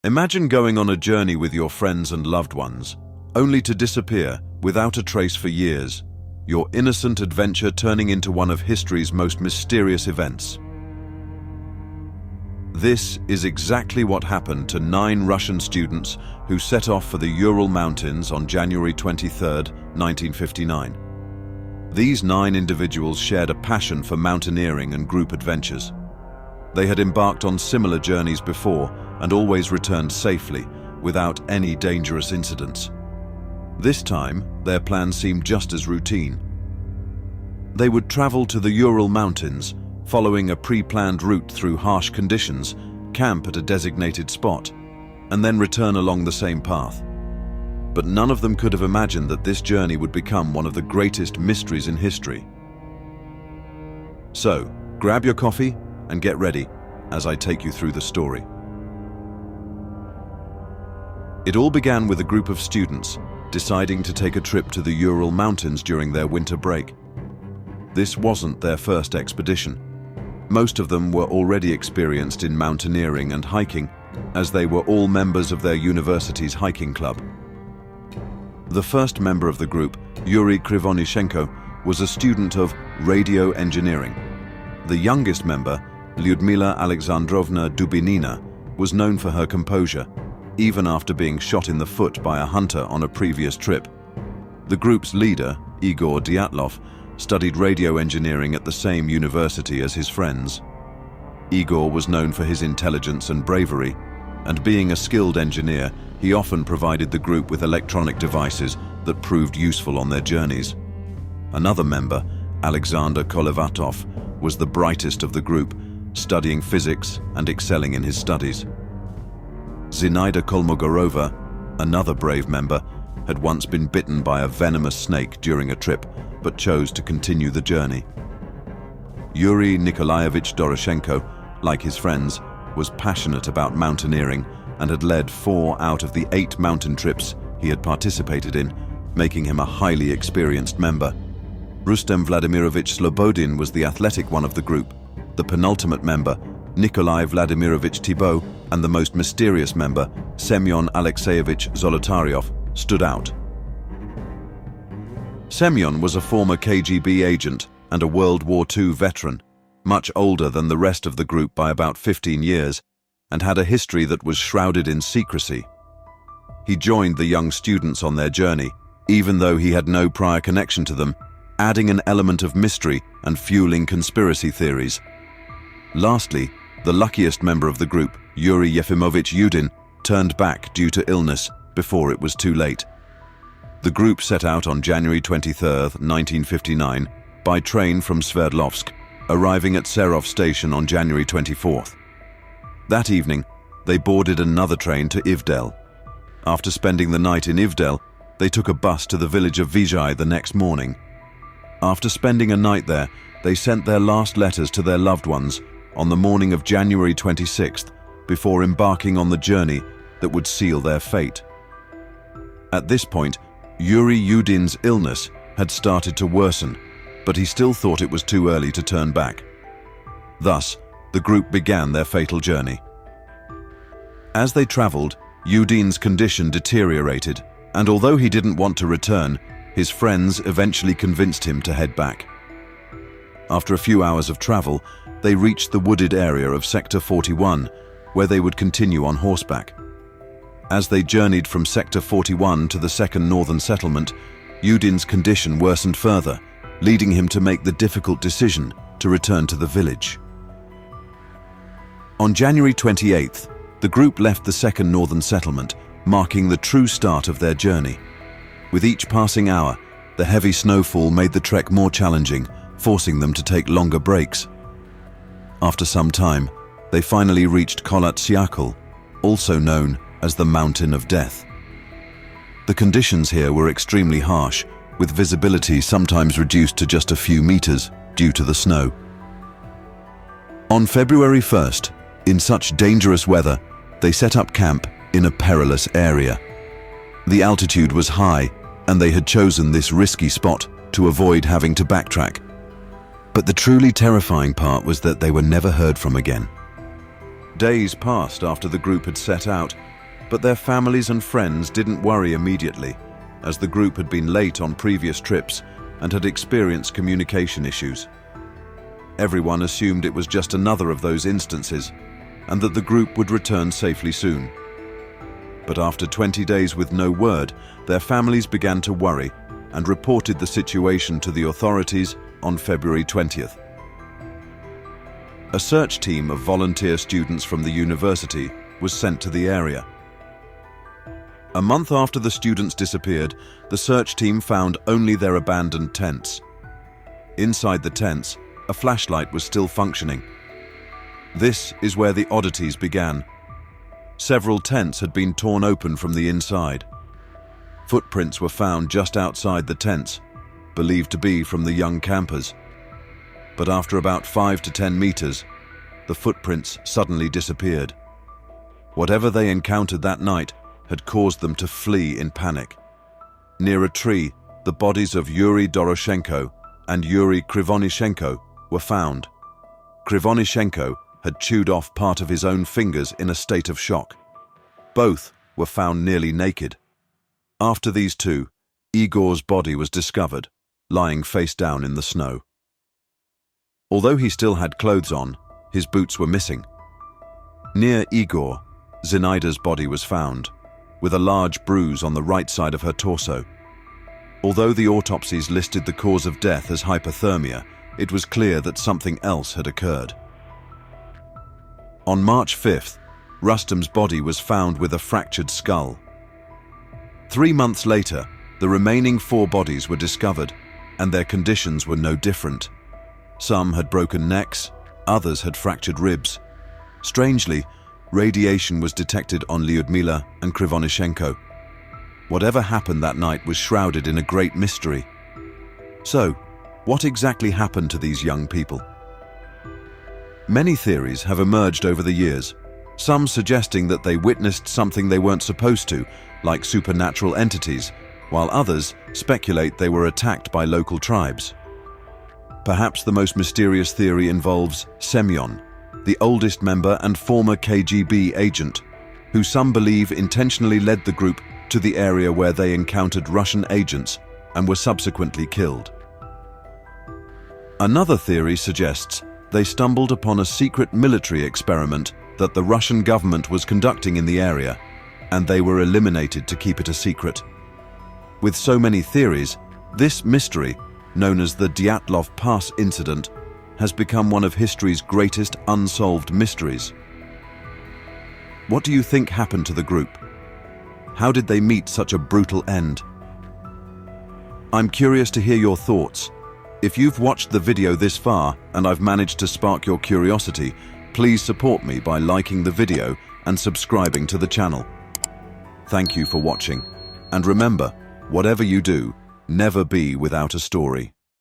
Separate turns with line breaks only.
Imagine going on a journey with your friends and loved ones, only to disappear without a trace for years, your innocent adventure turning into one of history's most mysterious events. This is exactly what happened to 9 Russian students who set off for the Ural Mountains on January 23, 1959. These 9 individuals shared a passion for mountaineering and group adventures. They had embarked on similar journeys before and always returned safely, without any dangerous incidents. This time, their plan seemed just as routine. They would travel to the Ural Mountains, following a pre-planned route through harsh conditions, camp at a designated spot, and then return along the same path. But none of them could have imagined that this journey would become one of the greatest mysteries in history. So, grab your coffee and get ready as I take you through the story. It all began with a group of students deciding to take a trip to the Ural Mountains during their winter break. This wasn't their first expedition. Most of them were already experienced in mountaineering and hiking, as they were all members of their university's hiking club. The first member of the group, Yuri Krivonishenko, was a student of radio engineering. The youngest member, Lyudmila Alexandrovna Dubinina, was known for her composure, even after being shot in the foot by a hunter on a previous trip. The group's leader, Igor Dyatlov, studied radio engineering at the same university as his friends. Igor was known for his intelligence and bravery, and being a skilled engineer, he often provided the group with electronic devices that proved useful on their journeys. Another member, Alexander Kolevatov, was the brightest of the group, studying physics and excelling in his studies. Zinaida Kolmogorova, another brave member, had once been bitten by a venomous snake during a trip, but chose to continue the journey. Yuri Nikolaevich Doroshenko, like his friends, was passionate about mountaineering and had led 4 out of the 8 mountain trips he had participated in, making him a highly experienced member. Rustem Vladimirovich Slobodin was the athletic one of the group. The penultimate member, Nikolai Vladimirovich Thibault, and the most mysterious member, Semyon Alexeyevich Zolotaryov, stood out. Semyon was a former KGB agent and a World War II veteran, much older than the rest of the group by about 15 years, and had a history that was shrouded in secrecy. He joined the young students on their journey, even though he had no prior connection to them, adding an element of mystery and fueling conspiracy theories. Lastly, the luckiest member of the group, Yuri Yefimovich Yudin, turned back due to illness before it was too late. The group set out on January 23, 1959, by train from Sverdlovsk, arriving at Serov station on January 24th. That evening, they boarded another train to Ivdel. After spending the night in Ivdel, they took a bus to the village of Vizhai the next morning. After spending a night there, they sent their last letters to their loved ones on the morning of January 26th, before embarking on the journey that would seal their fate. At this point, Yuri Yudin's illness had started to worsen, but he still thought it was too early to turn back. Thus, the group began their fatal journey. As they traveled, Yudin's condition deteriorated, and although he didn't want to return, his friends eventually convinced him to head back. After a few hours of travel, they reached the wooded area of Sector 41, where they would continue on horseback. As they journeyed from Sector 41 to the second northern settlement, Yudin's condition worsened further, leading him to make the difficult decision to return to the village. On January 28th, the group left the second northern settlement, marking the true start of their journey. With each passing hour, the heavy snowfall made the trek more challenging, forcing them to take longer breaks. After some time, they finally reached Kholat Syakhl, also known as the Mountain of Death. The conditions here were extremely harsh, with visibility sometimes reduced to just a few meters due to the snow. On February 1st, in such dangerous weather, they set up camp in a perilous area. The altitude was high, and they had chosen this risky spot to avoid having to backtrack. But the truly terrifying part was that they were never heard from again. Days passed after the group had set out, But their families and friends didn't worry immediately, as the group had been late on previous trips and had experienced communication issues. Everyone assumed it was just another of those instances, and that the group would return safely soon. But after 20 days with no word, their families began to worry and reported the situation to the authorities on February 20th. A search team of volunteer students from the university was sent to the area. A month after the students disappeared, the search team found only their abandoned tents. Inside the tents, a flashlight was still functioning. This is where the oddities began. Several tents had been torn open from the inside. Footprints were found just outside the tents, believed to be from the young campers. But after about 5 to 10 meters, the footprints suddenly disappeared. Whatever they encountered that night had caused them to flee in panic. Near a tree, the bodies of Yuri Doroshenko and Yuri Krivonishenko were found. Krivonishenko had chewed off part of his own fingers in a state of shock. Both were found nearly naked. After these two, Igor's body was discovered, lying face down in the snow. Although he still had clothes on, his boots were missing. Near Igor, Zinaida's body was found, with a large bruise on the right side of her torso. Although the autopsies listed the cause of death as hypothermia, it was clear that something else had occurred. On March 5th, Rustam's body was found with a fractured skull. 3 months later, the remaining 4 bodies were discovered, and their conditions were no different. Some had broken necks, others had fractured ribs. Strangely, radiation was detected on Lyudmila and Krivonishenko. Whatever happened that night was shrouded in a great mystery. So, what exactly happened to these young people? Many theories have emerged over the years, some suggesting that they witnessed something they weren't supposed to, like supernatural entities, while others speculate they were attacked by local tribes. Perhaps the most mysterious theory involves Semyon, the oldest member and former KGB agent, who some believe intentionally led the group to the area where they encountered Russian agents and were subsequently killed. Another theory suggests they stumbled upon a secret military experiment that the Russian government was conducting in the area, and they were eliminated to keep it a secret. With so many theories, this mystery, known as the Dyatlov Pass Incident, has become one of history's greatest unsolved mysteries. What do you think happened to the group? How did they meet such a brutal end? I'm curious to hear your thoughts. If you've watched the video this far and I've managed to spark your curiosity, please support me by liking the video and subscribing to the channel. Thank you for watching. And remember, whatever you do, never be without a story.